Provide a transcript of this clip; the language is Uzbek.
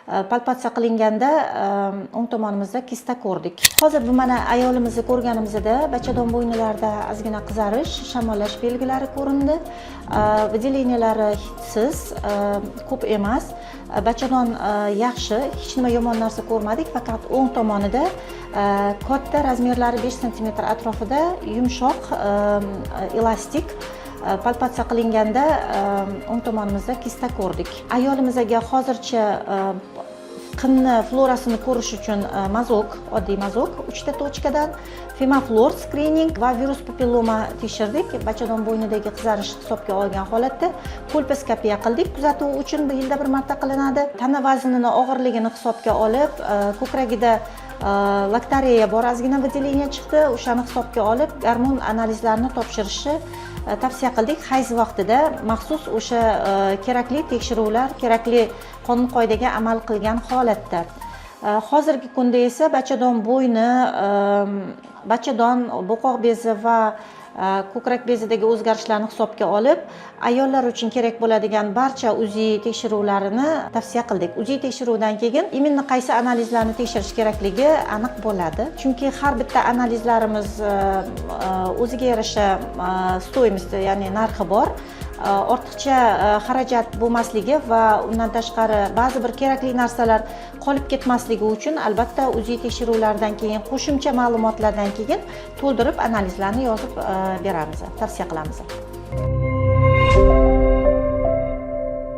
palpatsiya qilinganda o'ng tomonimizda kista ko'rdik. Hozir bu mana ayolimizni ko'rganimizda bachadon bo'ynilarida ozgina qizarish, shamollash belgilari ko'rindi. Выделениялari hidsiz, ko'p emas. Bachadon yaxshi, hech nima yomon narsa ko'rmadik, faqat o'ng tomonida katta razmerlari 5 sm atrofida yumshoq elastik palpatsiya qilinganda o'ng tomonimizda kista ko'rdik. Ayolimizga hozircha qinni florasini ko'rish uchun mazok, oddiy mazok 3 ta tochkadan femaflor screening va virus papilloma tekshirdik. Bachadon bo'ynidagi qizarish hisobga olgan holatda kolposkopiya qildik. Kuzatuv uchun yilda bir marta qilinadi. Tana vaznini og'irligini hisobga olib, ko'kragida laktareya bor, ozgina выделение chiqdi. O'shani hisobga olib, gormon analizlarini topshirishni tavsiya qildik. Hayz vaqtida maxsus o'sha kerakli tekshiruvlar, kerakli qonun qoidaga amal qilgan holatda. Hozirgi kunda esa bachadon bo'yni, bachadon, bo'qoq bezi va ko'krak bezidagi o'zgarishlarni hisobga olib, ayollar uchun kerak bo'ladigan barcha UZI tekshiruvlarini tavsiya qildik. UZI tekshiruvdan keyin именно qaysi analizlarni tekshirish kerakligi aniq bo'ladi. Chunki har bitta analizlarimiz o'ziga yarasha stoyimizda, ya'ni narxi bor. Ortiqcha xarajat bo'lmasligi va undan tashqari ba'zi bir kerakli narsalar qolib ketmasligi uchun albatta UZI tekshiruvlaridan keyin qo'shimcha ma'lumotlardan keyin to'ldirib analizlarni yozib beramiz, tavsiya qilamiz.